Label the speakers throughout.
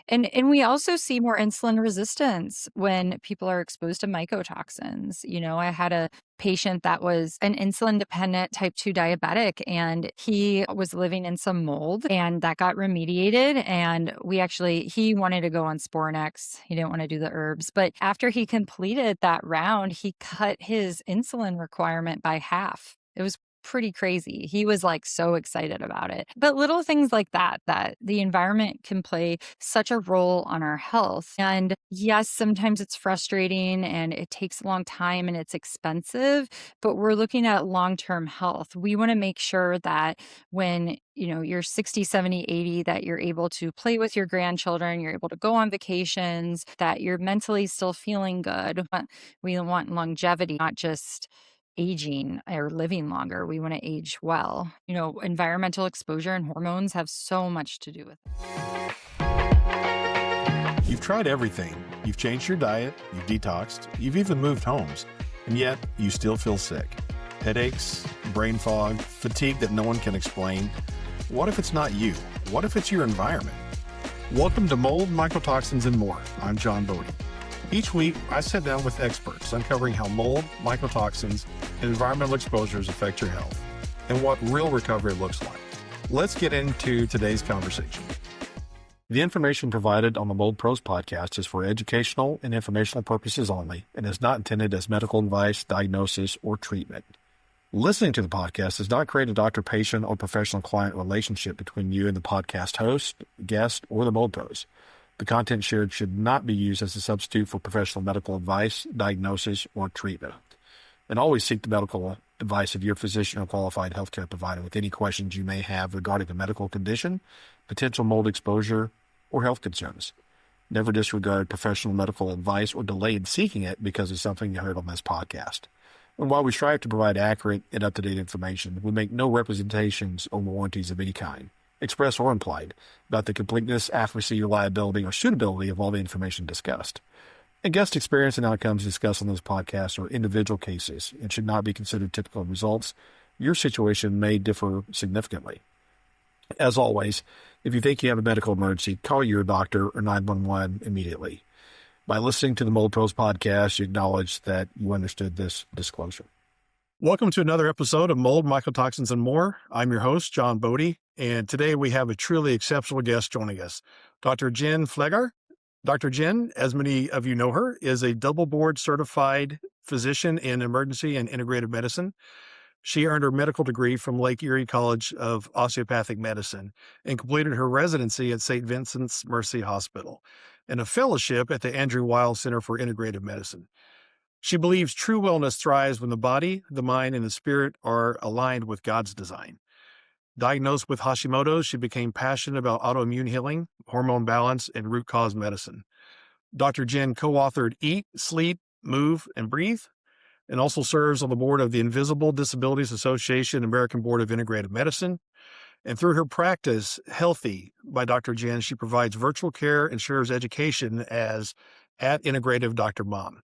Speaker 1: And we also see more insulin resistance when people are exposed to mycotoxins. I had a patient that was an insulin dependent type 2 diabetic, and he was living in some mold, and that got remediated. And he wanted to go on Spornex. He didn't want to do the herbs. But after he completed that round, he cut his insulin requirement by half. It was pretty crazy. He was like so excited about it. But little things like that the environment can play such a role on our health. And yes, sometimes it's frustrating and it takes a long time and it's expensive, but we're looking at long-term health. We want to make sure that when you're 60, 70, 80, that you're able to play with your grandchildren, you're able to go on vacations, that you're mentally still feeling good. We want longevity, not just aging or living longer. We want to age well. Environmental exposure and hormones have so much to do with it.
Speaker 2: You've tried everything. You've changed your diet, you've detoxed, you've even moved homes, and yet you still feel sick. Headaches, brain fog, fatigue that no one can explain. What if it's not you? What if it's your environment? Welcome to Mold, Mycotoxins, and More. I'm John Bodie. Each week, I sit down with experts uncovering how mold, mycotoxins, and environmental exposures affect your health and what real recovery looks like. Let's get into today's conversation. The information provided on the Mold Pros podcast is for educational and informational purposes only and is not intended as medical advice, diagnosis, or treatment. Listening to the podcast does not create a doctor-patient or professional-client relationship between you and the podcast host, guest, or the Mold Pros. The content shared should not be used as a substitute for professional medical advice, diagnosis, or treatment. And always seek the medical advice of your physician or qualified healthcare provider with any questions you may have regarding a medical condition, potential mold exposure, or health concerns. Never disregard professional medical advice or delay in seeking it because of something you heard on this podcast. And while we strive to provide accurate and up-to-date information, we make no representations or warranties of any kind, express or implied, about the completeness, accuracy, reliability, or suitability of all the information discussed. And guest experience and outcomes discussed on this podcast are individual cases and should not be considered typical results. Your situation may differ significantly. As always, if you think you have a medical emergency, call your doctor or 911 immediately. By listening to the Mold Pros podcast, you acknowledge that you understood this disclosure. Welcome to another episode of Mold, Mycotoxins, and More. I'm your host, John Bodie, and today we have a truly exceptional guest joining us, Dr. Jen Pfleghaar. Dr. Jen, as many of you know her, is a double board certified physician in emergency and integrative medicine. She earned her medical degree from Lake Erie College of Osteopathic Medicine and completed her residency at St. Vincent's Mercy Hospital and a fellowship at the Andrew Weil Center for Integrative Medicine. She believes true wellness thrives when the body, the mind, and the spirit are aligned with God's design. Diagnosed with Hashimoto's, she became passionate about autoimmune healing, hormone balance, and root cause medicine. Dr. Jen co-authored Eat, Sleep, Move, and Breathe, and also serves on the board of the Invisible Disabilities Association American Board of Integrative Medicine. And through her practice, Healthy by Dr. Jen, she provides virtual care and shares education as at Integrative Dr. Mom.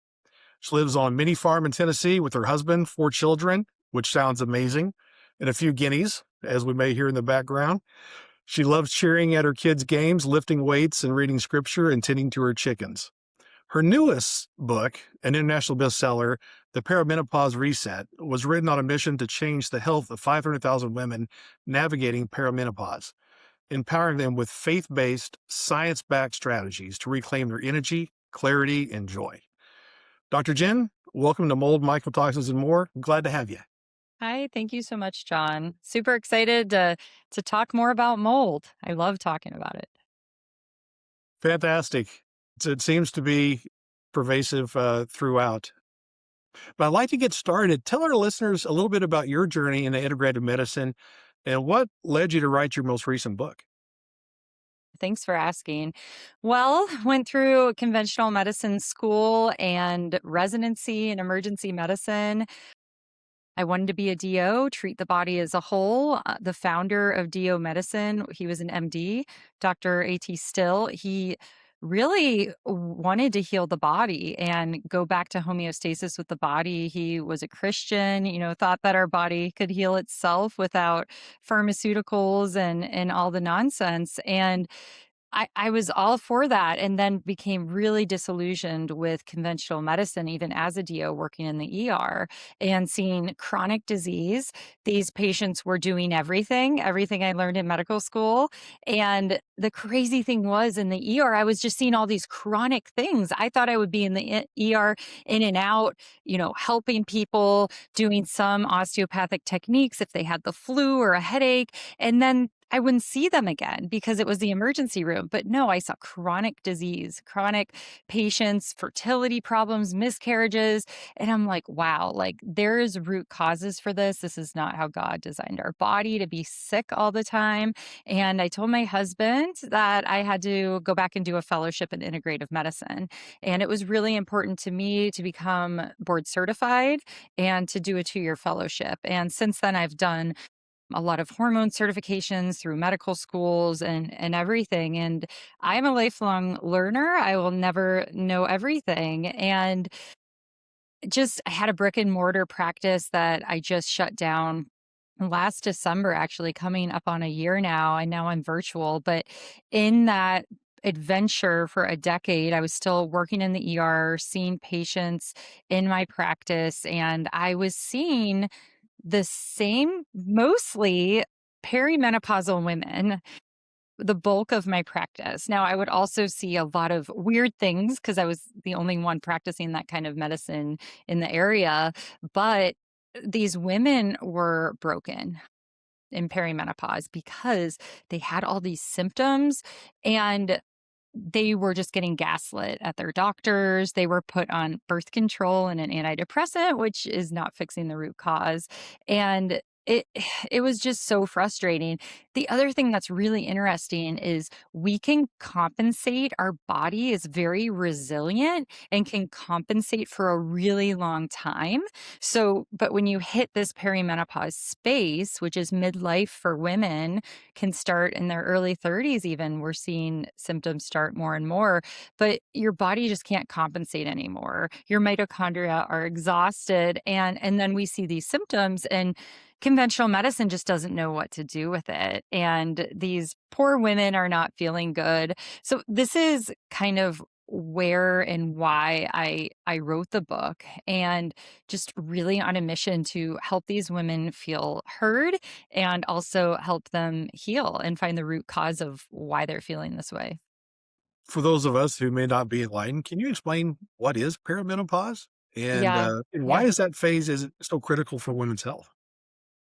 Speaker 2: She lives on Mini Farm in Tennessee with her husband, 4 children, which sounds amazing, and a few guineas, as we may hear in the background. She loves cheering at her kids' games, lifting weights, and reading scripture and tending to her chickens. Her newest book, an international bestseller, The Perimenopause Reset, was written on a mission to change the health of 500,000 women navigating perimenopause, empowering them with faith-based, science-backed strategies to reclaim their energy, clarity, and joy. Dr. Jen, welcome to Mold, Mycotoxins, and More. Glad to have you.
Speaker 1: Hi, thank you so much, John. Super excited to talk more about mold. I love talking about it.
Speaker 2: Fantastic. It seems to be pervasive throughout. But I'd like to get started. Tell our listeners a little bit about your journey into integrative medicine and what led you to write your most recent book.
Speaker 1: Thanks for asking. Well, went through conventional medicine school and residency in emergency medicine. I wanted to be a DO, treat the body as a whole. The founder of DO medicine, he was an MD, Dr. A.T. Still. He really wanted to heal the body and go back to homeostasis with the body. He was a Christian, thought that our body could heal itself without pharmaceuticals and all the nonsense. And I was all for that and then became really disillusioned with conventional medicine, even as a DO working in the ER and seeing chronic disease. These patients were doing everything I learned in medical school. And the crazy thing was in the ER, I was just seeing all these chronic things. I thought I would be in the ER in and out, helping people, doing some osteopathic techniques if they had the flu or a headache. And then I wouldn't see them again because it was the emergency room. But no, I saw chronic disease, chronic patients, fertility problems, miscarriages. And I'm like, wow, like there's root causes for this. This is not how God designed our body to be sick all the time. And I told my husband that I had to go back and do a fellowship in integrative medicine. And it was really important to me to become board certified and to do a 2-year fellowship. And since then, I've done a lot of hormone certifications through medical schools and everything. And I'm a lifelong learner. I will never know everything. And just I had a brick and mortar practice that I just shut down last December, actually coming up on a year now. And now I'm virtual. But in that adventure for a decade, I was still working in the ER, seeing patients in my practice, and I was seeing the same, mostly perimenopausal women, the bulk of my practice. Now, I would also see a lot of weird things because I was the only one practicing that kind of medicine in the area, but these women were broken in perimenopause because they had all these symptoms and they were just getting gaslit at their doctors. They were put on birth control and an antidepressant, which is not fixing the root cause. And it it was just so frustrating. The other thing that's really interesting is we can compensate. Our body is very resilient and can compensate for a really long time. So, but when you hit this perimenopause space, which is midlife for women, can start in their early 30s even. We're seeing symptoms start more and more, but your body just can't compensate anymore. Your mitochondria are exhausted and then we see these symptoms and conventional medicine just doesn't know what to do with it. And these poor women are not feeling good. So this is kind of where and why I wrote the book, and just really on a mission to help these women feel heard and also help them heal and find the root cause of why they're feeling this way.
Speaker 2: For those of us who may not be enlightened, can you explain what is perimenopause
Speaker 1: Yeah.
Speaker 2: and why
Speaker 1: Yeah.
Speaker 2: is that phase is so critical for women's health?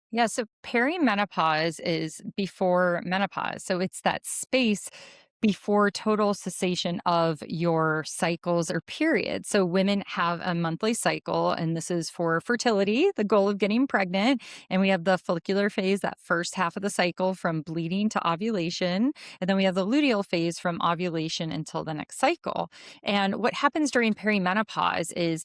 Speaker 1: Yeah, so perimenopause is before menopause. So it's that space before total cessation of your cycles or periods. So women have a monthly cycle, and this is for fertility, the goal of getting pregnant. And we have the follicular phase, that first half of the cycle from bleeding to ovulation. And then we have the luteal phase from ovulation until the next cycle. And what happens during perimenopause is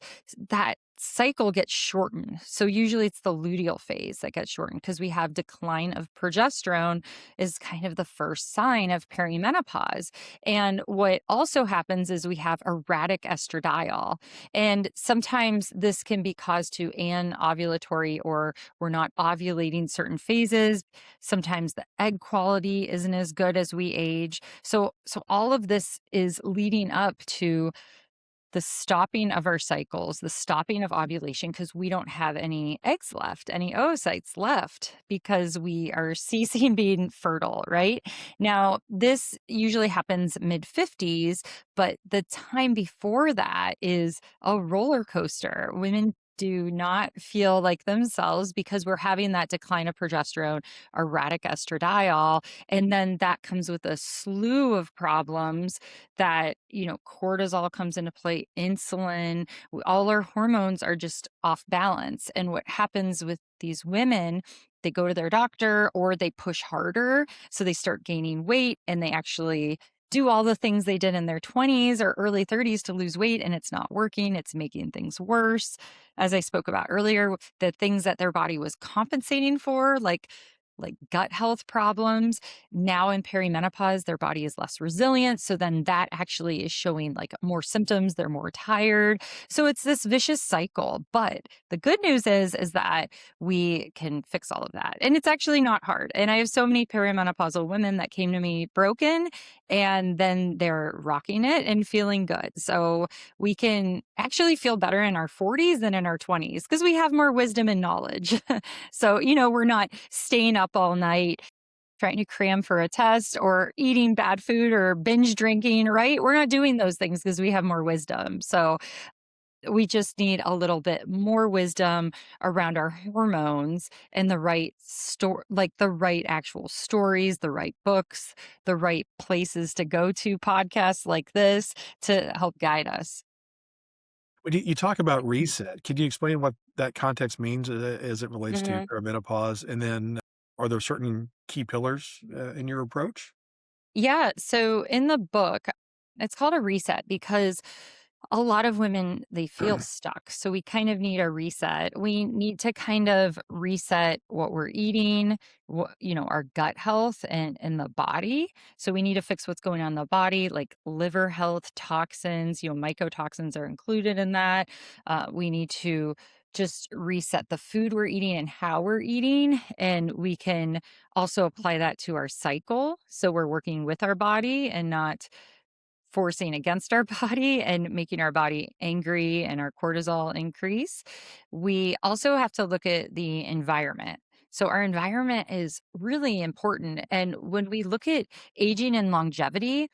Speaker 1: that cycle gets shortened. So usually it's the luteal phase that gets shortened because we have decline of progesterone is kind of the first sign of perimenopause. And what also happens is we have erratic estradiol. And sometimes this can be caused to anovulatory, or we're not ovulating certain phases. Sometimes the egg quality isn't as good as we age. So all of this is leading up to the stopping of our cycles, the stopping of ovulation, because we don't have any eggs left, any oocytes left, because we are ceasing being fertile, right? Now, this usually happens mid 50s, but the time before that is a roller coaster. Women do not feel like themselves because we're having that decline of progesterone, erratic estradiol, and then that comes with a slew of problems that, cortisol comes into play, insulin, all our hormones are just off balance. And what happens with these women, they go to their doctor or they push harder. So they start gaining weight and they actually do all the things they did in their 20s or early 30s to lose weight, and it's not working. It's making things worse. As I spoke about earlier, the things that their body was compensating for, like like gut health problems. Now in perimenopause, their body is less resilient. So then that actually is showing like more symptoms. They're more tired. So it's this vicious cycle. But the good news is that we can fix all of that. And it's actually not hard. And I have so many perimenopausal women that came to me broken and then they're rocking it and feeling good. So we can actually feel better in our 40s than in our 20s because we have more wisdom and knowledge. So, we're not staying up all night trying to cram for a test or eating bad food or binge drinking, right? We're not doing those things because we have more wisdom. So, we just need a little bit more wisdom around our hormones and the right like the right actual stories, the right books, the right places to go to, podcasts like this to help guide us.
Speaker 2: When you talk about reset, can you explain what that context means as it relates to
Speaker 1: Mhm.
Speaker 2: perimenopause? And then are there certain key pillars in your approach?
Speaker 1: Yeah. So in the book, it's called a reset because a lot of women, they feel stuck. So we kind of need a reset. We need to kind of reset what we're eating, our gut health and the body. So we need to fix what's going on in the body, like liver health, toxins, mycotoxins are included in that. We need to just reset the food we're eating and how we're eating. And we can also apply that to our cycle. So we're working with our body and not forcing against our body and making our body angry and our cortisol increase. We also have to look at the environment. So, our environment is really important. And when we look at aging and longevity,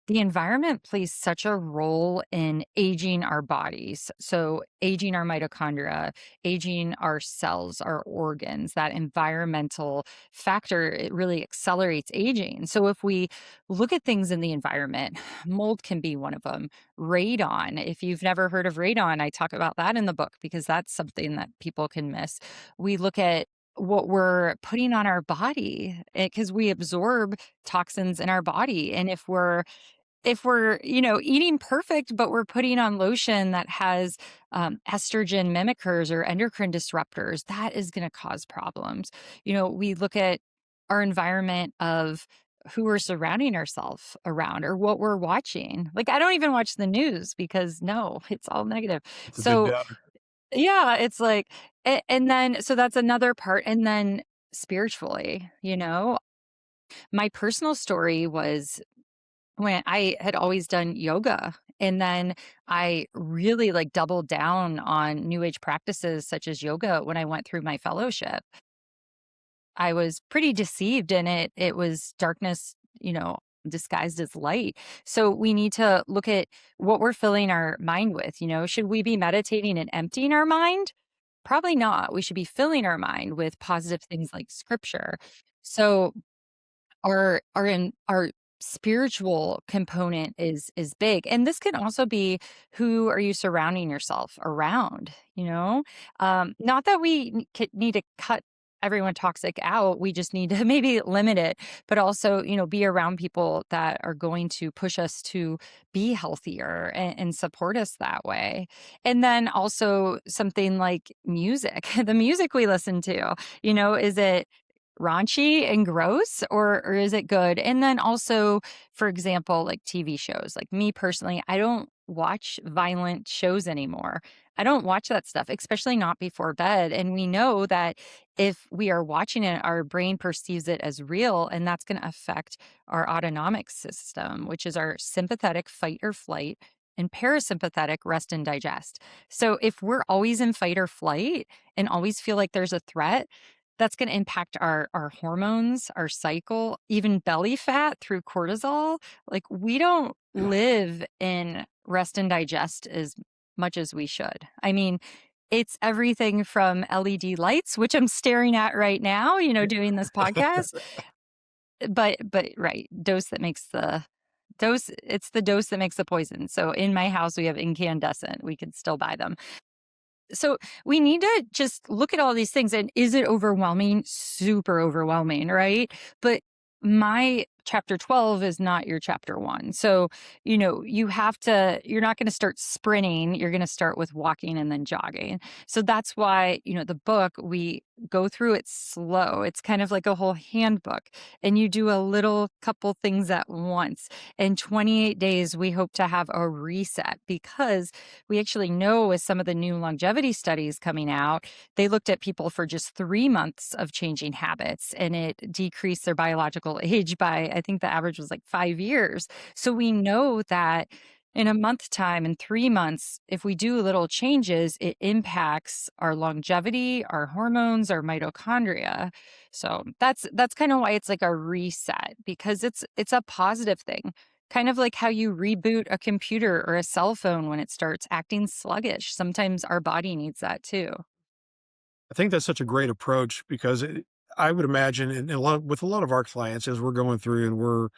Speaker 1: the environment plays such a role in aging our bodies. So, aging our mitochondria, aging our cells, our organs, that environmental factor, it really accelerates aging. So, if we look at things in the environment, mold can be one of them. Radon, if you've never heard of radon, I talk about that in the book because that's something that people can miss. We look at what we're putting on our body because we absorb toxins in our body. And if we're eating perfect but we're putting on lotion that has estrogen mimickers or endocrine disruptors, that is going to cause problems. We look at our environment of who we're surrounding ourselves around or what we're watching. Like, I don't even watch the news because no, it's all negative.
Speaker 2: It's a big
Speaker 1: So
Speaker 2: downer.
Speaker 1: yeah, it's like and then so that's another part. And then spiritually, my personal story was when I had always done yoga, and then I really, like, doubled down on new age practices such as yoga when I went through my fellowship. I was pretty deceived in it. It was darkness, disguised as light. So we need to look at what we're filling our mind with, Should we be meditating and emptying our mind? Probably not. We should be filling our mind with positive things like scripture. So our spiritual component is big, and this can also be who are you surrounding yourself around, not that we need to cut everyone toxic out. We just need to maybe limit it, but also be around people that are going to push us to be healthier and support us that way. And then also something like music, the music we listen to, is it raunchy and gross, or is it good? And then also, for example, like TV shows. Like me personally, I don't watch violent shows anymore. I don't watch that stuff, especially not before bed. And we know that if we are watching it, our brain perceives it as real, and that's going to affect our autonomic system, which is our sympathetic fight or flight and parasympathetic rest and digest. So if we're always in fight or flight and always feel like there's a threat, that's going to impact our hormones, our cycle, even belly fat through cortisol. Like, we don't live in rest and digest as much as we should. I mean, it's everything from LED lights, which I'm staring at right now, doing this podcast. But right, it's the dose that makes the poison. So in my house we have incandescent. We can still buy them. So we need to just look at all these things. And is it overwhelming? Super overwhelming, right? But my chapter 12 is not your chapter 1. So, you're not going to start sprinting. You're going to start with walking and then jogging. So that's why, the book, we go through it slow. It's kind of like a whole handbook, and you do a little couple things at once. In 28 days, we hope to have a reset, because we actually know with some of the new longevity studies coming out, they looked at people for just 3 months of changing habits, and it decreased their biological age by, I think the average was like 5 years. So we know that in a month time, in 3 months, if we do little changes, it impacts our longevity, our hormones, our mitochondria. So that's kind of why it's like a reset, because it's a positive thing. Kind of like how you reboot a computer or a cell phone when it starts acting sluggish. Sometimes our body needs that too.
Speaker 2: I think that's such a great approach because I would imagine with a lot of our clients, as we're going through and we're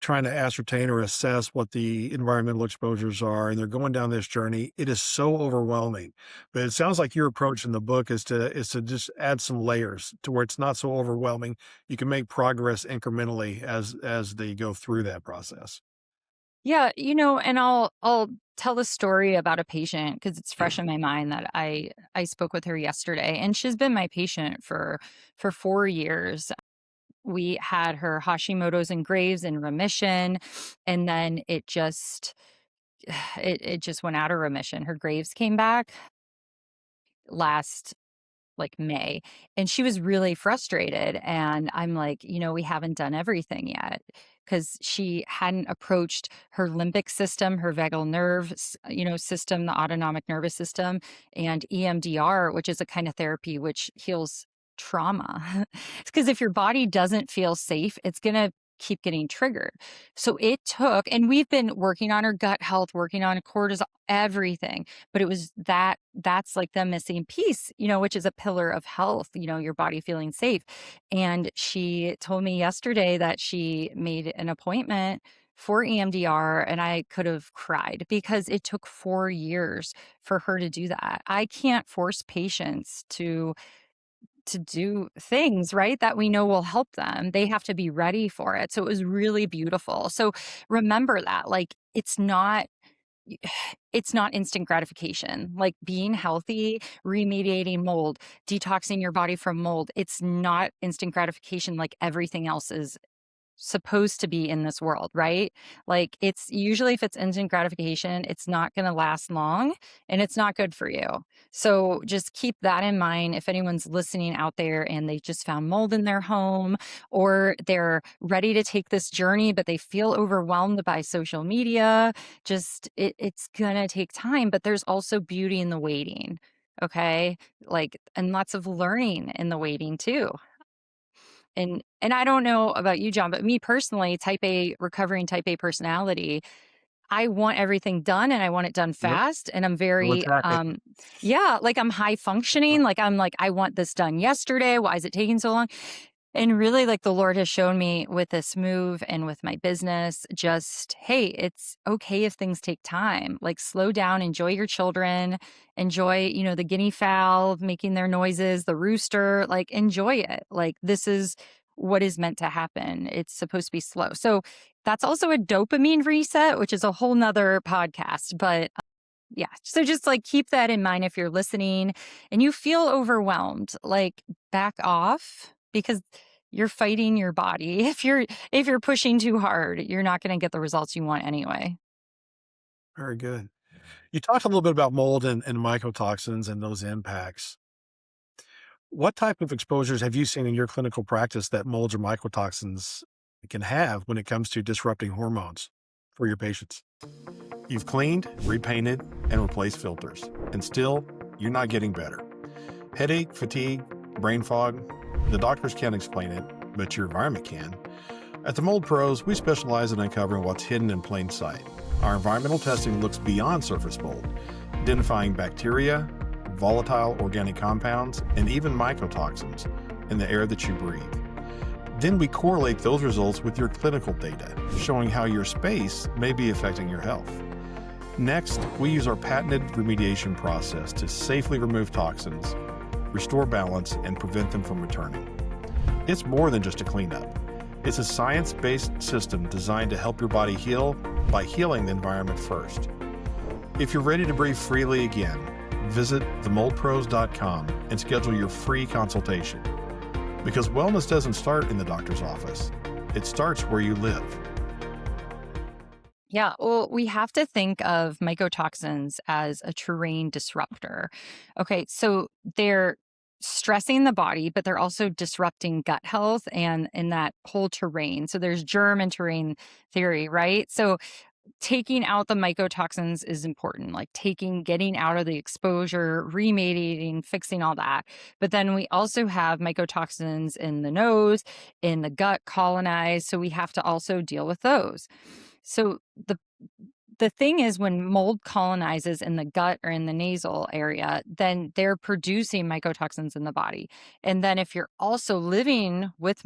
Speaker 2: trying to ascertain or assess what the environmental exposures are, and they're going down this journey, it is so overwhelming. But it sounds like your approach in the book is to just add some layers to where it's not so overwhelming. You can make progress incrementally as they go through that process.
Speaker 1: Yeah, and I'll tell a story about a patient because it's fresh in my mind that I spoke with her yesterday, and she's been my patient for 4 years. We had her Hashimoto's and Graves in remission, and then it just it just went out of remission. Her Graves came back last like May, and she was really frustrated, and I'm like, we haven't done everything yet, because she hadn't approached her limbic system, her vagal nerve system, the autonomic nervous system, and EMDR, which is a kind of therapy which heals trauma. Because if your body doesn't feel safe, it's going to keep getting triggered. So it took, and we've been working on her gut health, working on cortisol, everything, but it was that's like the missing piece, which is a pillar of health, your body feeling safe. And she told me yesterday that she made an appointment for EMDR, and I could have cried because it took 4 years for her to do that. I can't force patients to do things, right, that we know will help them. They have to be ready for it. So it was really beautiful. So remember that, like, it's not instant gratification. Like being healthy, remediating mold, detoxing your body from mold, it's not instant gratification like everything else is supposed to be in this world, right? Like, it's usually, if it's instant gratification, it's not going to last long, and it's not good for you. So just keep that in mind if anyone's listening out there and they just found mold in their home, or they're ready to take this journey but they feel overwhelmed by social media. Just it's going to take time, but there's also beauty in the waiting. Okay? Like, and lots of learning in the waiting too. And I don't know about you, John, but me personally, recovering type A personality, I want everything done, and I want it done
Speaker 2: Yep.
Speaker 1: fast. And I'm
Speaker 2: We'll
Speaker 1: very,
Speaker 2: attack it.
Speaker 1: yeah, like I'm high functioning. Like I'm like, I want this done yesterday. Why is it taking so long? And really, like, the Lord has shown me with this move and with my business, just, hey, it's okay if things take time. Like, slow down, enjoy your children, enjoy, the guinea fowl making their noises, the rooster, like, enjoy it. Like, this is what is meant to happen. It's supposed to be slow. So that's also a dopamine reset, which is a whole nother podcast. But yeah, so just like keep that in mind if you're listening and you feel overwhelmed, like back off, because you're fighting your body. If you're pushing too hard, you're not going to get the results you want anyway.
Speaker 2: Very good. You talked a little bit about mold and mycotoxins and those impacts. What type of exposures have you seen in your clinical practice that molds or mycotoxins can have when it comes to disrupting hormones for your patients? You've cleaned, repainted, and replaced filters, and still, you're not getting better. Headache, fatigue, brain fog, the doctors can't explain it, but your environment can. At the Mold Pros, we specialize in uncovering what's hidden in plain sight. Our environmental testing looks beyond surface mold, identifying bacteria, volatile organic compounds, and even mycotoxins in the air that you breathe. Then we correlate those results with your clinical data, showing how your space may be affecting your health. Next, we use our patented remediation process to safely remove toxins, restore balance, and prevent them from returning. It's more than just a cleanup. It's a science-based system designed to help your body heal by healing the environment first. If you're ready to breathe freely again, visit themoldpros.com and schedule your free consultation. Because wellness doesn't start in the doctor's office. It starts where you live.
Speaker 1: Yeah, well, we have to think of mycotoxins as a terrain disruptor. Okay, so they're stressing the body, but they're also disrupting gut health and in that whole terrain. So there's germ and terrain theory, right? So taking out the mycotoxins is important, like getting out of the exposure, remediating, fixing all that. But then we also have mycotoxins in the nose, in the gut colonized. So we have to also deal with those. So the thing is, when mold colonizes in the gut or in the nasal area, then they're producing mycotoxins in the body. And then if you're also living with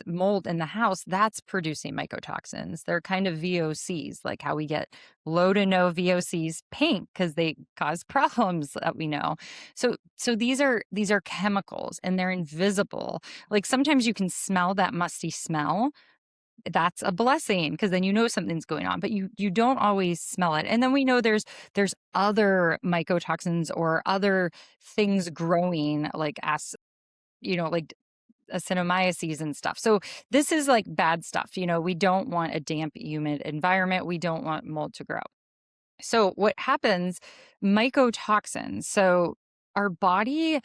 Speaker 1: mold in the house, that's producing mycotoxins. They're kind of VOCs, like how we get low to no VOCs pink because they cause problems that we know. So these are chemicals and they're invisible. Like sometimes you can smell that musty smell. That's a blessing because then you know something's going on, but you don't always smell it. And then we know there's other mycotoxins or other things growing like like actinomyces and stuff. So this is like bad stuff. We don't want a damp, humid environment. We don't want mold to grow. So what happens, mycotoxins. So our body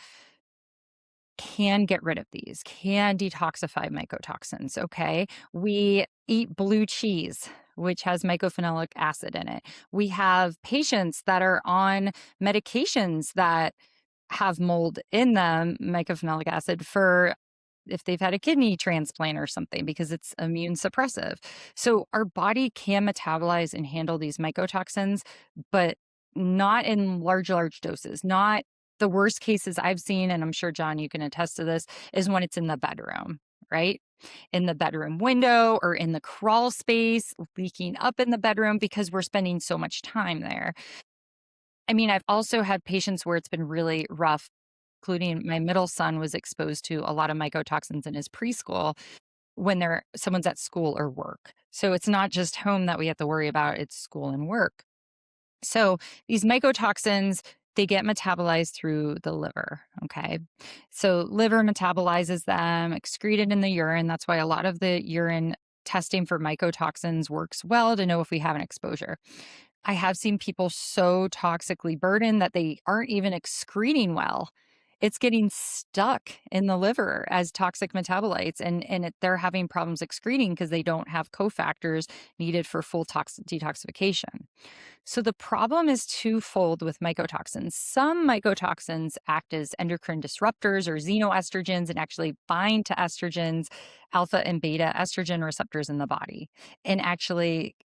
Speaker 1: can get rid of these, can detoxify mycotoxins, okay? We eat blue cheese, which has mycophenolic acid in it. We have patients that are on medications that have mold in them, mycophenolic acid, for if they've had a kidney transplant or something because it's immune suppressive. So our body can metabolize and handle these mycotoxins, but not in large doses, not the worst cases I've seen, and I'm sure, John, you can attest to this, is when it's in the bedroom, right? In the bedroom window or in the crawl space, leaking up in the bedroom because we're spending so much time there. I mean, I've also had patients where it's been really rough, including my middle son was exposed to a lot of mycotoxins in his preschool when someone's at school or work. So it's not just home that we have to worry about, it's school and work. So these mycotoxins, they get metabolized through the liver, okay? So liver metabolizes them, excreted in the urine. That's why a lot of the urine testing for mycotoxins works well to know if we have an exposure. I have seen people so toxically burdened that they aren't even excreting well. It's getting stuck in the liver as toxic metabolites, and they're having problems excreting because they don't have cofactors needed for full detoxification. So the problem is twofold with mycotoxins. Some mycotoxins act as endocrine disruptors or xenoestrogens and actually bind to estrogens, alpha and beta estrogen receptors in the body, and actually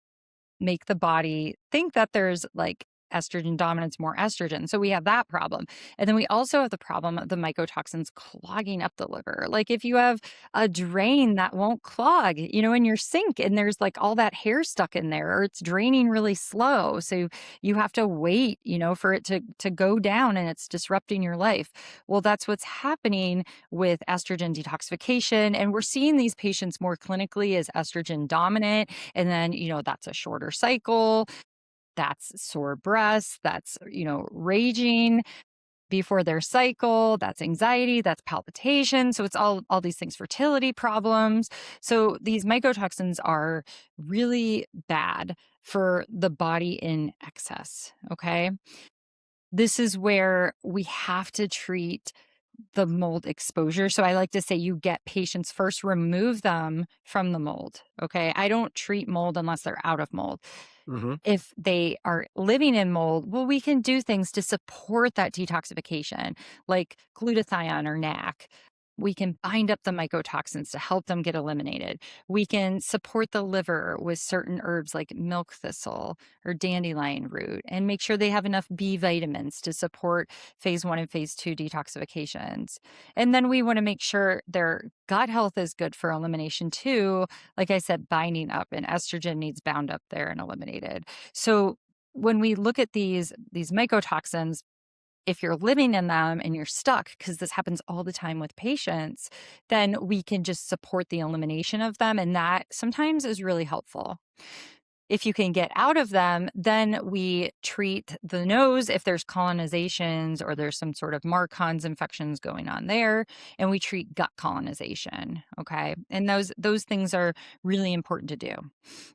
Speaker 1: make the body think that there's like estrogen dominance, more estrogen. So we have that problem. And then we also have the problem of the mycotoxins clogging up the liver. Like if you have a drain that won't clog, in your sink and there's like all that hair stuck in there or it's draining really slow. So you have to wait, for it to go down and it's disrupting your life. Well, that's what's happening with estrogen detoxification. And we're seeing these patients more clinically as estrogen dominant. And then, that's a shorter cycle. That's sore breasts, that's, raging before their cycle, that's anxiety, that's palpitation. So it's all these things, fertility problems. So these mycotoxins are really bad for the body in excess, okay? This is where we have to treat the mold exposure. So I like to say you get patients first, remove them from the mold, okay? I don't treat mold unless they're out of mold.
Speaker 2: Mm-hmm.
Speaker 1: If they are living in mold, well, we can do things to support that detoxification, like glutathione or NAC. We can bind up the mycotoxins to help them get eliminated. We can support the liver with certain herbs like milk thistle or dandelion root and make sure they have enough B vitamins to support phase 1 and phase 2 detoxifications. And then we want to make sure their gut health is good for elimination too. Like I said, binding up, and estrogen needs bound up there and eliminated. So when we look at these mycotoxins, if you're living in them and you're stuck, because this happens all the time with patients, then we can just support the elimination of them. And that sometimes is really helpful. If you can get out of them, then we treat the nose if there's colonizations or there's some sort of Marcon's infections going on there, and we treat gut colonization. Okay. And those things are really important to do.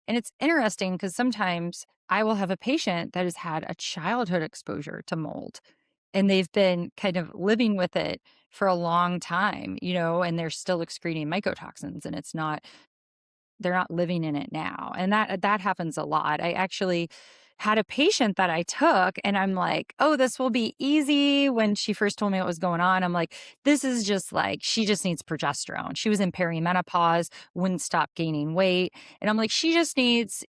Speaker 1: And it's interesting because sometimes I will have a patient that has had a childhood exposure to mold and they've been kind of living with it for a long time, and they're still excreting mycotoxins and they're not living in it now. And that happens a lot. I actually had a patient that I took and I'm like, "Oh, this will be easy." When she first told me what was going on, I'm like, "This is just like she just needs progesterone." She was in perimenopause, wouldn't stop gaining weight, and I'm like, "She just needs,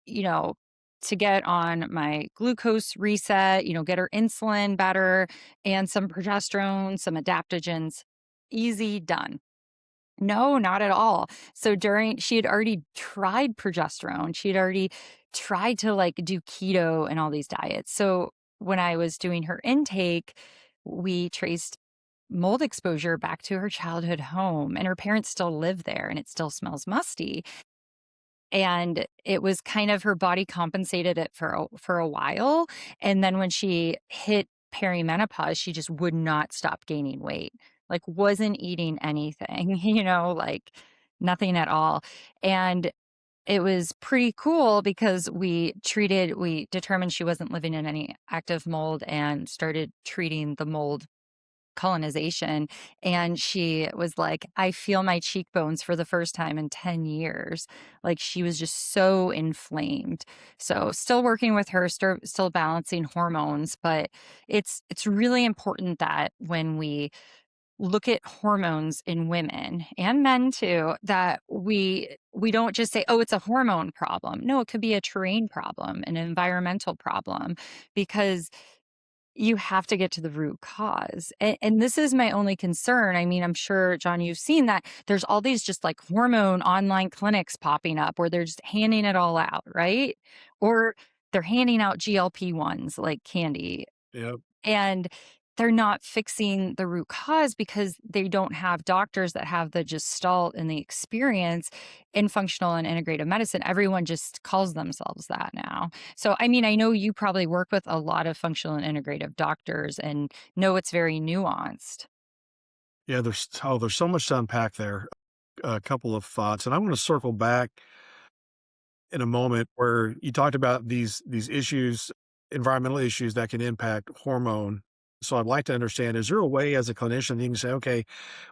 Speaker 1: to get on my glucose reset, get her insulin better and some progesterone, some adaptogens. Easy done." No, not at all. So she had already tried progesterone. She had already tried to like do keto and all these diets. So when I was doing her intake, we traced mold exposure back to her childhood home, and her parents still live there and it still smells musty. And it was kind of her body compensated it for a while. And then when she hit perimenopause, she just would not stop gaining weight, like wasn't eating anything, like nothing at all. And it was pretty cool because we determined she wasn't living in any active mold and started treating the mold colonization. And she was like, "I feel my cheekbones for the first time in 10 years." Like she was just so inflamed. So still working with her, still balancing hormones, but it's really important that when we look at hormones in women and men too, that we don't just say, "Oh, it's a hormone problem." No, it could be a terrain problem, an environmental problem, because you have to get to the root cause. And this is my only concern. I mean, I'm sure, John, you've seen that there's all these just like hormone online clinics popping up where they're just handing it all out, right? Or they're handing out GLP-1s like candy,
Speaker 2: Yep.
Speaker 1: and they're not fixing the root cause because they don't have doctors that have the gestalt and the experience in functional and integrative medicine. Everyone just calls themselves that now. So, I mean, I know you probably work with a lot of functional and integrative doctors and know it's very nuanced.
Speaker 2: Yeah, there's so much to unpack there. A couple of thoughts, and I want to circle back in a moment where you talked about these issues, environmental issues that can impact hormone. So I'd like to understand, is there a way as a clinician you can say, okay,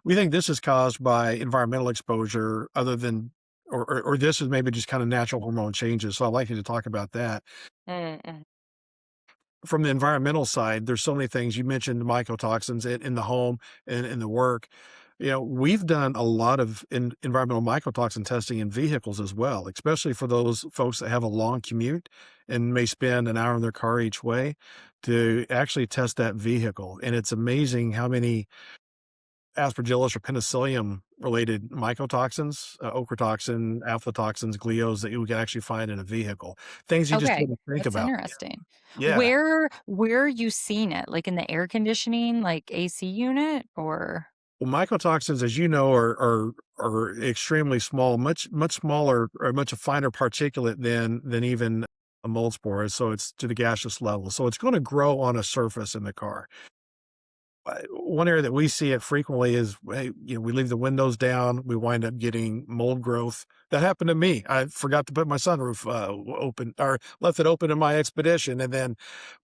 Speaker 2: we think this is caused by environmental exposure other than or this is maybe just kind of natural hormone changes. So I'd like you to talk about that.
Speaker 1: Mm-mm.
Speaker 2: From the environmental side, there's so many things. You mentioned mycotoxins in the home and in the work. We've done a lot of environmental mycotoxin testing in vehicles as well, especially for those folks that have a long commute and may spend an hour in their car each way to actually test that vehicle. And it's amazing how many Aspergillus or penicillium related mycotoxins, ochratoxin, aflatoxins, glueos that you can actually find in a vehicle. Things you just
Speaker 1: Okay,
Speaker 2: didn't think
Speaker 1: that's
Speaker 2: about.
Speaker 1: interesting.
Speaker 2: Yeah.
Speaker 1: Where you seen it? Like in the air conditioning, like AC unit, or?
Speaker 2: Well, mycotoxins, as you know, are extremely small, much smaller or much a finer particulate than even a mold spore is. So it's to the gaseous level. So it's going to grow on a surface in the car. One area that we see it frequently is, hey, we leave the windows down, we wind up getting mold growth. That happened to me. I forgot to put my sunroof open or left it open in my expedition, and then,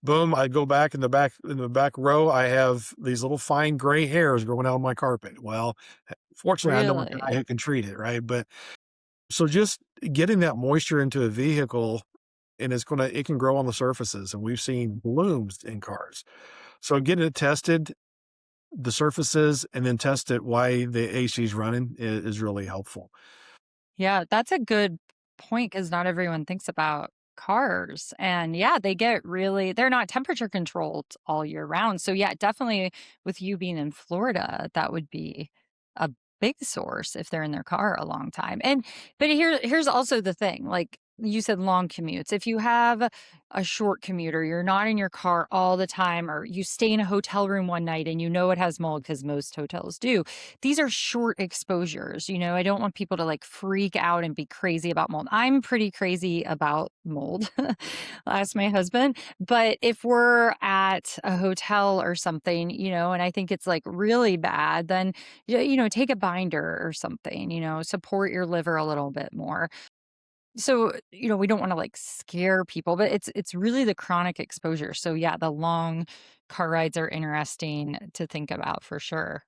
Speaker 2: boom! I go back in the back row. I have these little fine gray hairs growing out of my carpet. Well, fortunately, I know a guy
Speaker 1: Really?
Speaker 2: who can treat it, right? But so just getting that moisture into a vehicle, and it can grow on the surfaces, and we've seen blooms in cars. So getting it tested, the surfaces, and then test it why the AC is running is really helpful.
Speaker 1: Yeah, that's a good point because not everyone thinks about cars. And yeah, they're not temperature controlled all year round. So yeah, definitely with you being in Florida, that would be a big source if they're in their car a long time. But here's also the thing, like you said long commutes. If you have a short commute or you're not in your car all the time, or you stay in a hotel room one night and you know it has mold because most hotels do, these are short exposures. I don't want people to like freak out and be crazy about mold. I'm pretty crazy about mold. Ask my husband. But if we're at a hotel or something, and I think it's like really bad, then, take a binder or something, support your liver a little bit more. So, we don't wanna, like, scare people, but it's really the chronic exposure. So, yeah, the long car rides are interesting to think about for sure.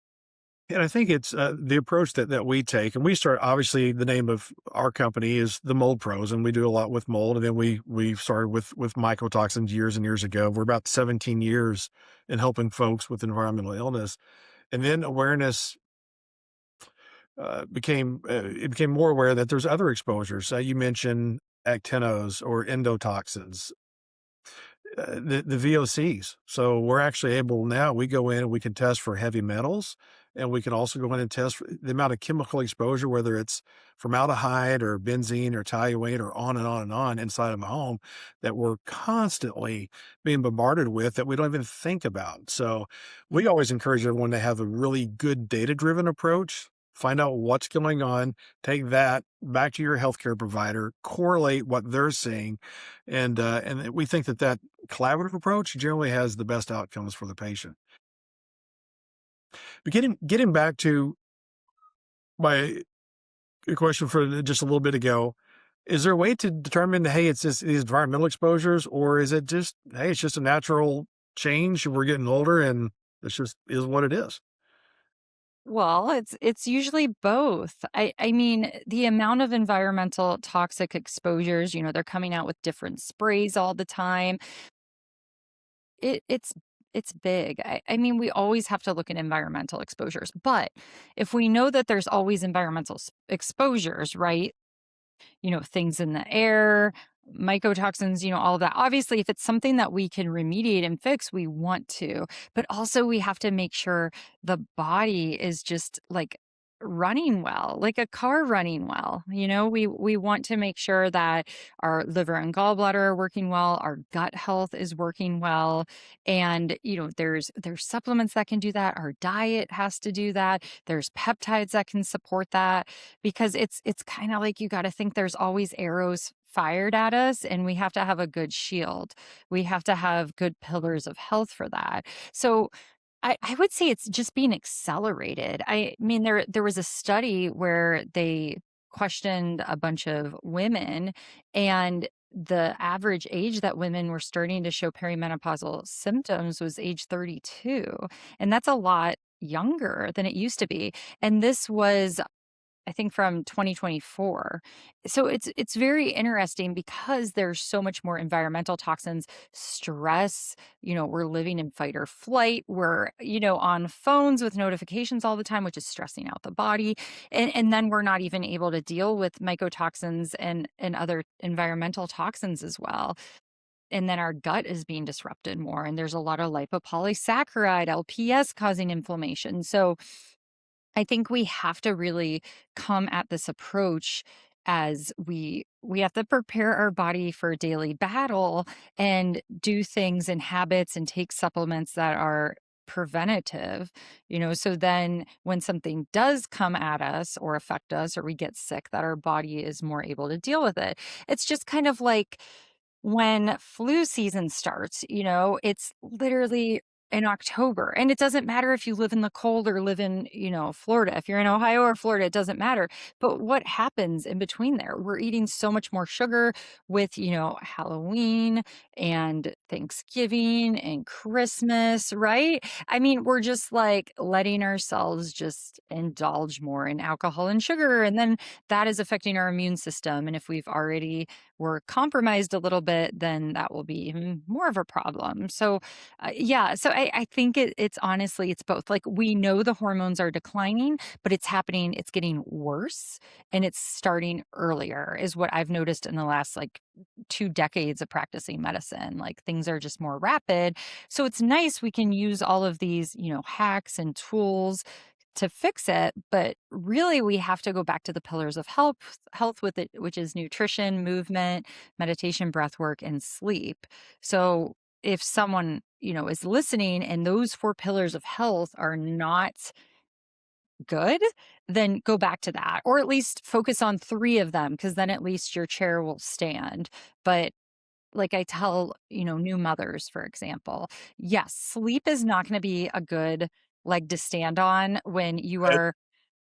Speaker 3: And I think it's the approach that we take, and we start. Obviously, the name of our company is the Mold Pros, and we do a lot with mold. And then we started with mycotoxins years and years ago. We're about 17 years in helping folks with environmental illness, and then awareness it became more aware that there's other exposures. You mentioned actinos or endotoxins, the VOCs. So we're actually able now, we go in and we can test for heavy metals, and we can also go in and test for the amount of chemical exposure, whether it's formaldehyde or benzene or toluene or on and on and on inside of a home that we're constantly being bombarded with that we don't even think about. So we always encourage everyone to have a really good data driven approach. Find out what's going on, take that back to your healthcare provider, correlate what they're seeing, and we think that collaborative approach generally has the best outcomes for the patient. But getting back to my question for just a little bit ago, is there a way to determine, hey, it's just these environmental exposures, or is it just, hey, it's just a natural change, we're getting older and it's just is what it is?
Speaker 1: Well, it's usually both. I mean, the amount of environmental toxic exposures, they're coming out with different sprays all the time. It's big. I mean, we always have to look at environmental exposures, but if we know that there's always environmental exposures, right? Things in the air, mycotoxins, all of that. Obviously, if it's something that we can remediate and fix, we want to. But also, we have to make sure the body is just like running well, like a car running well. We want to make sure that our liver and gallbladder are working well, our gut health is working well, and there's supplements that can do that. Our diet has to do that. There's peptides that can support that, because it's kind of like you got to think there's always arrows fired at us, and we have to have a good shield. We have to have good pillars of health for that. So I would say it's just being accelerated. I mean, there was a study where they questioned a bunch of women, and the average age that women were starting to show perimenopausal symptoms was age 32. And that's a lot younger than it used to be. And this was, I think, from 2024. So it's very interesting because there's so much more environmental toxins, stress, we're living in fight or flight. We're, on phones with notifications all the time, which is stressing out the body. And then we're not even able to deal with mycotoxins and other environmental toxins as well. And then our gut is being disrupted more. And there's a lot of lipopolysaccharide, LPS, causing inflammation. So I think we have to really come at this approach as we have to prepare our body for daily battle and do things and habits and take supplements that are preventative, so then when something does come at us or affect us or we get sick, that our body is more able to deal with it. It's just kind of like when flu season starts, it's literally in October. And it doesn't matter if you live in the cold or live in, Florida. If you're in Ohio or Florida, it doesn't matter. But what happens in between there? We're eating so much more sugar with, Halloween and Thanksgiving and Christmas, right? I mean, we're just like letting ourselves just indulge more in alcohol and sugar. And then that is affecting our immune system. And if we've already were compromised a little bit, then that will be even more of a problem. So, yeah, so I think it's honestly, it's both. Like, we know the hormones are declining, but it's happening, it's getting worse, and it's starting earlier, is what I've noticed in the last like 2 decades of practicing medicine. Like, things are just more rapid. So it's nice we can use all of these, hacks and tools to fix it. But really, we have to go back to the pillars of health with it, which is nutrition, movement, meditation, breath work, and sleep. So if someone, is listening and those 4 pillars of health are not good, then go back to that, or at least focus on 3 of them, because then at least your chair will stand. But like I tell, new mothers, for example, yes, sleep is not going to be a good leg to stand on when you
Speaker 3: Right.
Speaker 1: are,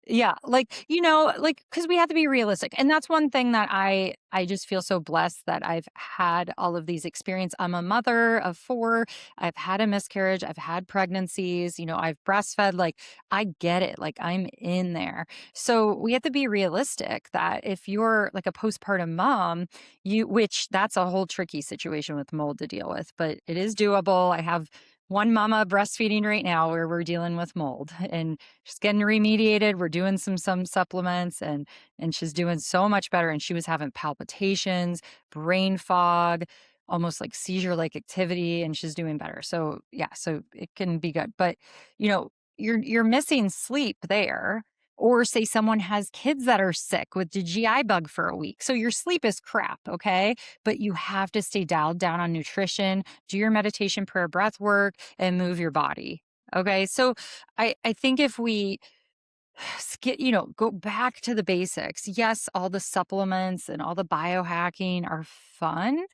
Speaker 1: yeah, because we have to be realistic. And that's one thing that I just feel so blessed that I've had all of these experience. I'm a mother of 4. I've had a miscarriage. I've had pregnancies. I've breastfed. Like, I get it. Like, I'm in there. So we have to be realistic that if you're like a postpartum mom, which that's a whole tricky situation with mold to deal with, but it is doable. I have one mama breastfeeding right now where we're dealing with mold, and she's getting remediated. We're doing some supplements, and she's doing so much better. And she was having palpitations, brain fog, almost like seizure-like activity, and she's doing better. So yeah, so it can be good. But you're missing sleep there. Or say someone has kids that are sick with the GI bug for a week. So your sleep is crap, okay? But you have to stay dialed down on nutrition, do your meditation, prayer, breath work, and move your body. Okay. So I think if we go back to the basics, yes, all the supplements and all the biohacking are fun.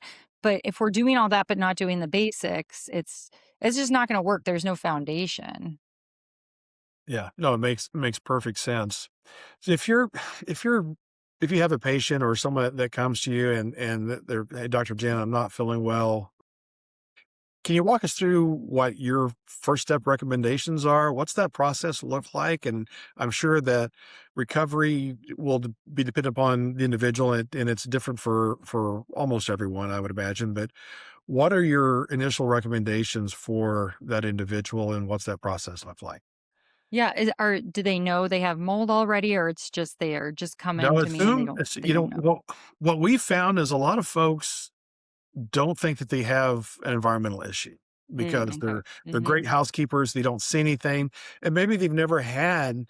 Speaker 1: But if we're doing all that but not doing the basics, it's just not going to work. There's no foundation.
Speaker 3: Yeah. No, it makes perfect sense. So if you're if you have a patient or someone that comes to you and they're, "Hey, Dr. Jen, I'm not feeling well." Can you walk us through what your first step recommendations are? What's that process look like? And I'm sure that recovery will be dependent upon the individual, and it's different for almost everyone, I would imagine. But what are your initial recommendations for that individual, and what's that process look like?
Speaker 1: Yeah, do they know they have mold already, or it's just they are just coming
Speaker 3: No,
Speaker 1: to me and
Speaker 3: you
Speaker 1: they
Speaker 3: know,
Speaker 1: don't know?
Speaker 3: what we found is a lot of folks don't think that they have an environmental issue because
Speaker 1: Okay.
Speaker 3: they're great housekeepers. They don't see anything, and maybe they've never had,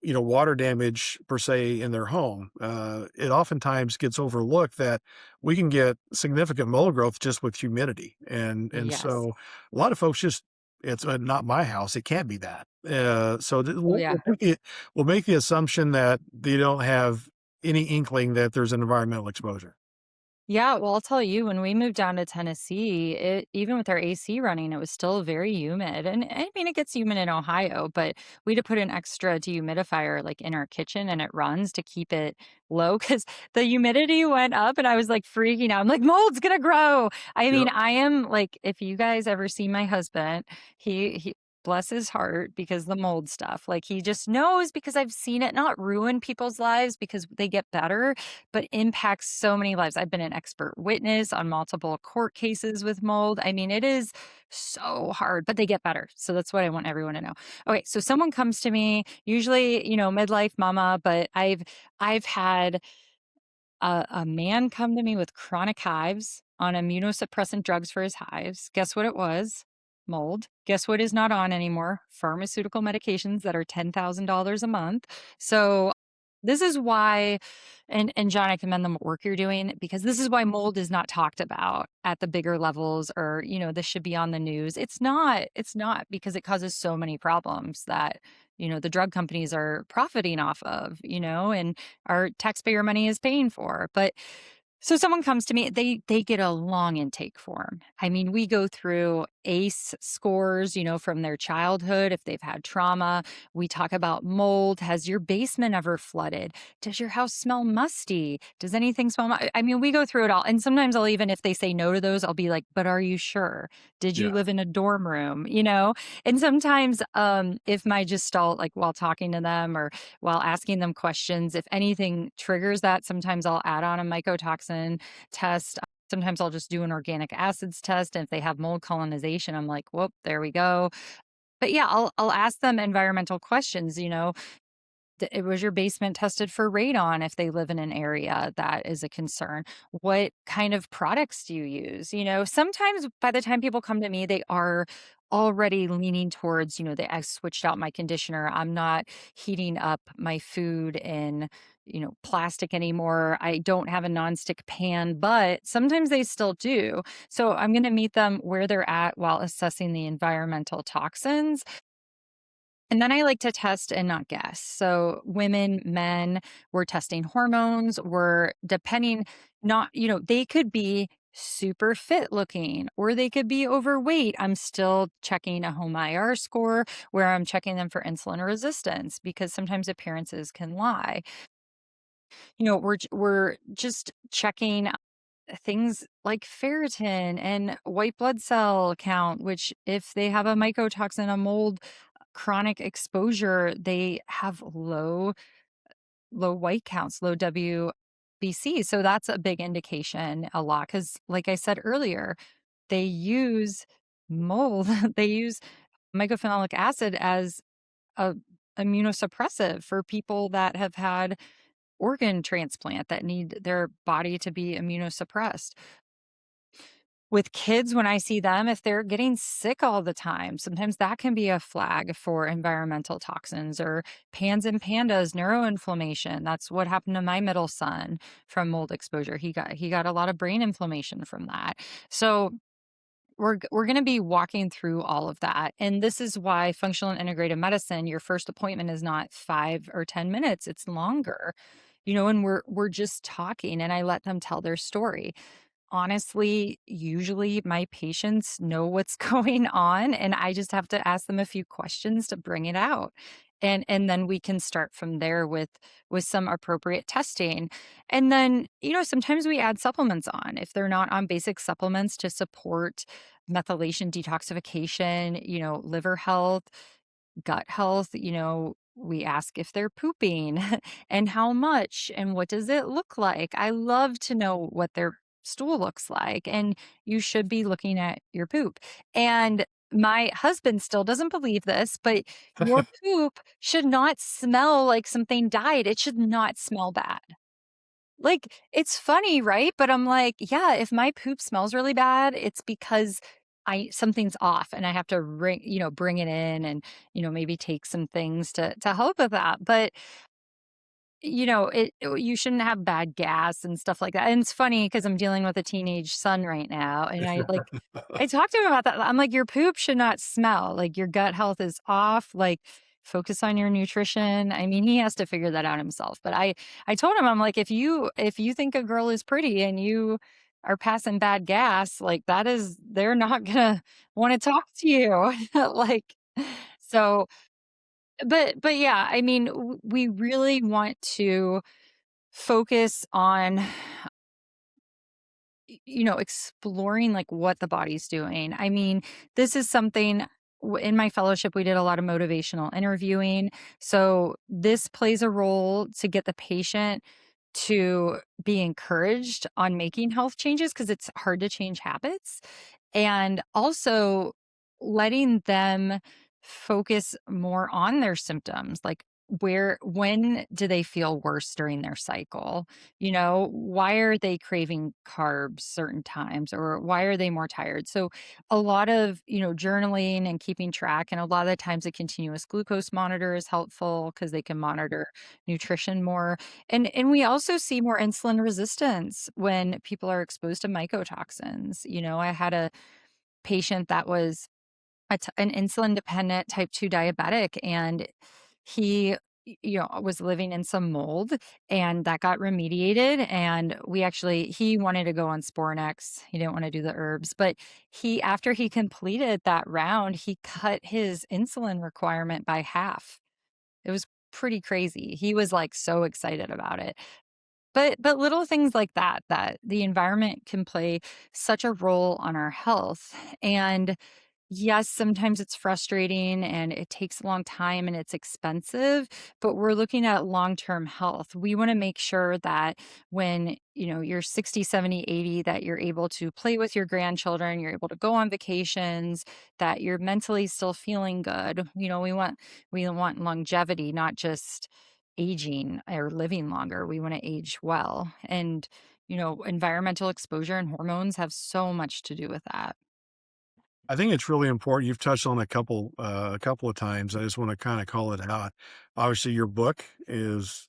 Speaker 3: water damage per se in their home. It oftentimes gets overlooked that we can get significant mold growth just with humidity, and
Speaker 1: Yes.
Speaker 3: so a lot of folks just, it's not my house. It can't be that. So
Speaker 1: Oh,
Speaker 3: we'll,
Speaker 1: yeah.
Speaker 3: we'll make the assumption that they don't have any inkling that there's an environmental exposure.
Speaker 1: Yeah, well, I'll tell you, when we moved down to Tennessee, even with our AC running, it was still very humid. And I mean, it gets humid in Ohio, but we had to put an extra dehumidifier like in our kitchen, and it runs to keep it low because the humidity went up and I was like freaking out. I'm like, mold's gonna grow. I mean,
Speaker 3: Yep.
Speaker 1: I am like, if you guys ever see my husband, he bless his heart, because the mold stuff, like, he just knows, because I've seen it not ruin people's lives because they get better, but impacts so many lives. I've been an expert witness on multiple court cases with mold. I mean, it is so hard, but they get better. So that's what I want everyone to know. Okay, so someone comes to me, usually, midlife mama, but I've had a man come to me with chronic hives on immunosuppressant drugs for his hives. Guess what it was? Mold. Guess what is not on anymore? Pharmaceutical medications that are $10,000 a month. So this is why, and John, I commend the work you're doing, because this is why mold is not talked about at the bigger levels, or, this should be on the news. It's not because it causes so many problems that, the drug companies are profiting off of, and our taxpayer money is paying for. But so someone comes to me, they get a long intake form. I mean, we go through ACE scores, from their childhood, if they've had trauma. We talk about mold. Has your basement ever flooded? Does your house smell musty? Does anything smell I mean, we go through it all. And sometimes I'll even, if they say no to those, I'll be like, but are you sure? Did you
Speaker 3: Yeah.
Speaker 1: live in a dorm room? And sometimes if my gestalt, like while talking to them or while asking them questions, if anything triggers that, sometimes I'll add on a mycotoxin test. Sometimes I'll just do an organic acids test. And if they have mold colonization, I'm like, whoop, there we go. But yeah, I'll ask them environmental questions, was your basement tested for radon if they live in an area that is a concern? What kind of products do you use? Sometimes by the time people come to me, they are already leaning towards, I switched out my conditioner. I'm not heating up my food in, plastic anymore. I don't have a nonstick pan, but sometimes they still do. So I'm going to meet them where they're at while assessing the environmental toxins. And then I like to test and not guess. So women, men, we're testing hormones. We're depending not, they could be super fit looking or they could be overweight. I'm still checking a home IR score where I'm checking them for insulin resistance because sometimes appearances can lie. We're just checking things like ferritin and white blood cell count, which if they have a mycotoxin, a mold chronic exposure, they have low white counts, low WBC. So that's a big indication a lot because like I said earlier, they use mold, they use mycophenolic acid as a immunosuppressive for people that have had organ transplant that need their body to be immunosuppressed. With kids, when I see them, if they're getting sick all the time, sometimes that can be a flag for environmental toxins or pans and pandas, neuroinflammation. That's what happened to my middle son from mold exposure. He got a lot of brain inflammation from that. So we're going to be walking through all of that. And this is why functional and integrative medicine, your first appointment is not 5 or 10 minutes, it's longer. And we're just talking and I let them tell their story. Honestly, usually my patients know what's going on and I just have to ask them a few questions to bring it out. And then we can start from there with some appropriate testing. And then, sometimes we add supplements on if they're not on basic supplements to support methylation detoxification, liver health, gut health, we ask if they're pooping and how much and what does it look like. I love to know what their stool looks like, and you should be looking at your poop. And my husband still doesn't believe this, but your poop should not smell like something died. It should not smell bad. Like, it's funny, right? But I'm like, yeah, if my poop smells really bad, it's because I something's off and I have to bring it in and, maybe take some things to help with that. But you shouldn't have bad gas and stuff like that. And it's funny because I'm dealing with a teenage son right now, and I talked to him about that. I'm like, your poop should not smell. Like your gut health is off. Like focus on your nutrition. I mean, he has to figure that out himself. But I told him, I'm like, if you think a girl is pretty and you are passing bad gas, like they're not gonna want to talk to you. Like so but yeah, I mean, we really want to focus on, exploring like what the body's doing. I mean, this is something in my fellowship, we did a lot of motivational interviewing. So this plays a role to get the patient to be encouraged on making health changes because it's hard to change habits. And also letting them focus more on their symptoms, like when do they feel worse during their cycle? Why are they craving carbs certain times or why are they more tired? So a lot of, journaling and keeping track, and a lot of the times a continuous glucose monitor is helpful because they can monitor nutrition more. And we also see more insulin resistance when people are exposed to mycotoxins. I had a patient that was an insulin dependent type 2 diabetic, and he was living in some mold and that got remediated. And he wanted to go on Spornex. He didn't want to do the herbs, but after he completed that round, he cut his insulin requirement by half. It was pretty crazy. He was like so excited about it. But little things like that the environment can play such a role on our health. And yes, sometimes it's frustrating and it takes a long time and it's expensive, but we're looking at long-term health. We want to make sure that when, you're 60, 70, 80, that you're able to play with your grandchildren, you're able to go on vacations, that you're mentally still feeling good. We want longevity, not just aging or living longer. We want to age well. And, environmental exposure and hormones have so much to do with that.
Speaker 3: I think it's really important. You've touched on a couple of times. I just want to kind of call it out. Obviously, your book is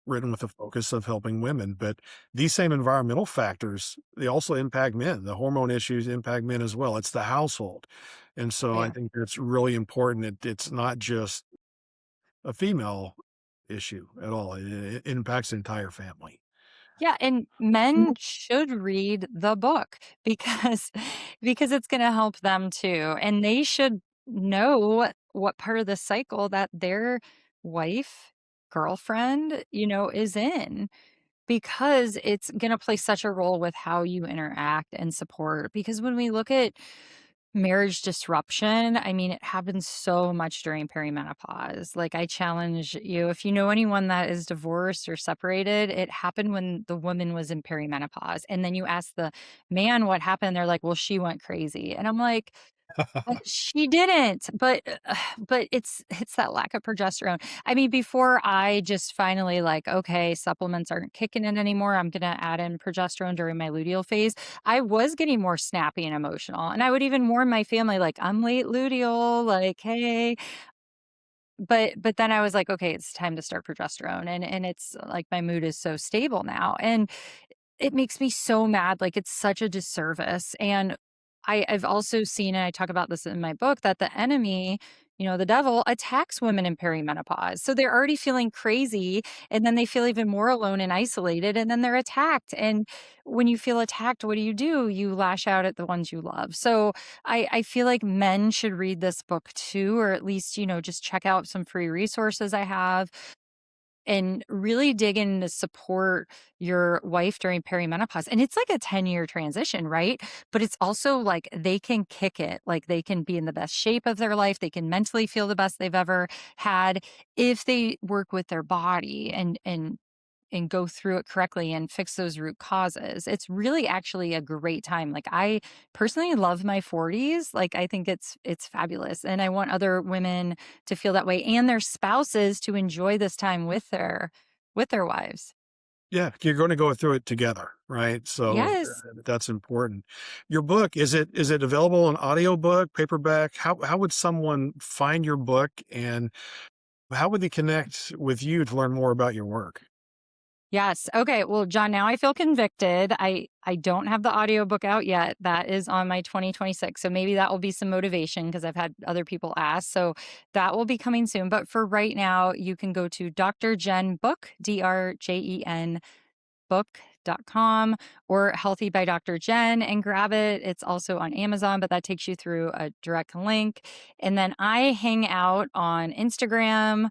Speaker 3: written with the focus of helping women, but these same environmental factors, they also impact men. The hormone issues impact men as well. It's the household. And so I
Speaker 1: Yeah.
Speaker 3: think it's really important that it's not just a female issue at all. It impacts the entire family.
Speaker 1: Yeah, and men should read the book because because it's gonna help them too, and they should know what part of the cycle that their wife, girlfriend, is in, because it's gonna play such a role with how you interact and support, because when we look at marriage disruption, I mean, it happens so much during perimenopause. Like, I challenge you, if you know anyone that is divorced or separated, it happened when the woman was in perimenopause. And then you ask the man what happened, they're like, well, she went crazy. And I'm like, she didn't, but it's that lack of progesterone. I mean, before I just finally like, okay, supplements aren't kicking in anymore, I'm gonna add in progesterone during my luteal phase, I was getting more snappy and emotional, and I would even warn my family, like, "I'm late luteal, like, hey." But then I was like, "Okay, it's time to start progesterone," and it's like my mood is so stable now, and it makes me so mad, like, it's such a disservice, and I've also seen, and I talk about this in my book, that the enemy, the devil, attacks women in perimenopause. So they're already feeling crazy, and then they feel even more alone and isolated, and then they're attacked, and when you feel attacked, what do? You lash out at the ones you love. So I feel like men should read this book too, or at least, just check out some free resources I have and really dig in to support your wife during perimenopause. And it's like a 10-year transition, right? But it's also like they can kick it, like they can be in the best shape of their life. They can mentally feel the best they've ever had if they work with their body and go through it correctly and fix those root causes. It's really actually a great time. Like, I personally love my 40s. Like, I think it's fabulous, and I want other women to feel that way and their spouses to enjoy this time with their wives.
Speaker 3: Yeah, you're going to go through it together, right? So
Speaker 1: Yes.
Speaker 3: that's important. Your book, is it available on audiobook, paperback? How would someone find your book, and how would they connect with you to learn more about your work?
Speaker 1: Yes. Okay. Well, John, now I feel convicted. I don't have the audiobook out yet. That is on my 2026. So maybe that will be some motivation because I've had other people ask. So that will be coming soon. But for right now, you can go to Dr. Jen Book, DRJEN book.com, or Healthy by Dr. Jen, and grab it. It's also on Amazon, but that takes you through a direct link. And then I hang out on Instagram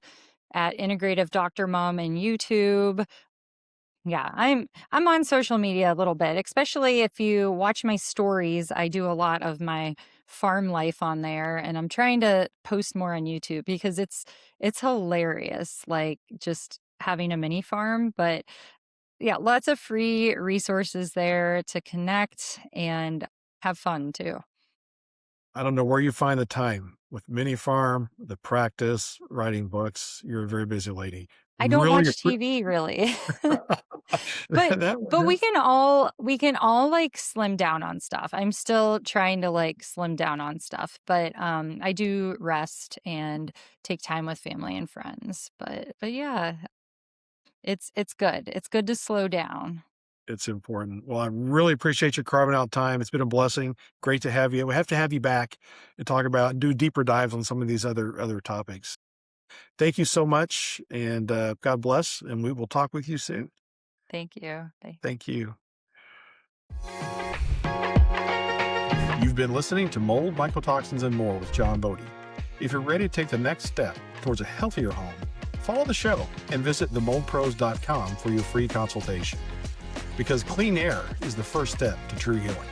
Speaker 1: at Integrative Doctor Mom and YouTube. Yeah, I'm on social media a little bit, especially if you watch my stories. I do a lot of my farm life on there, and I'm trying to post more on YouTube because it's hilarious, like just having a mini farm. But yeah, lots of free resources there to connect and have fun too.
Speaker 3: I don't know where you find the time with mini farm, the practice, writing books. You're a very busy lady.
Speaker 1: I don't
Speaker 3: Really,
Speaker 1: watch TV really. But
Speaker 3: that,
Speaker 1: but we
Speaker 3: that's
Speaker 1: can all like slim down on stuff. I'm still trying to like slim down on stuff, but I do rest and take time with family and friends. But yeah, it's good. It's good to slow down.
Speaker 3: it's important. Well, I really appreciate you carving out time. It's been a blessing. Great to have you. We have to have you back and talk about and do deeper dives on some of these other topics. Thank you so much, and God bless. And we will talk with you soon.
Speaker 1: Thank you. Bye.
Speaker 3: Thank you.
Speaker 2: You've been listening to Mold, Mycotoxins, and More with John Bodie. If you're ready to take the next step towards a healthier home, follow the show and visit themoldpros.com for your free consultation. Because clean air is the first step to true healing.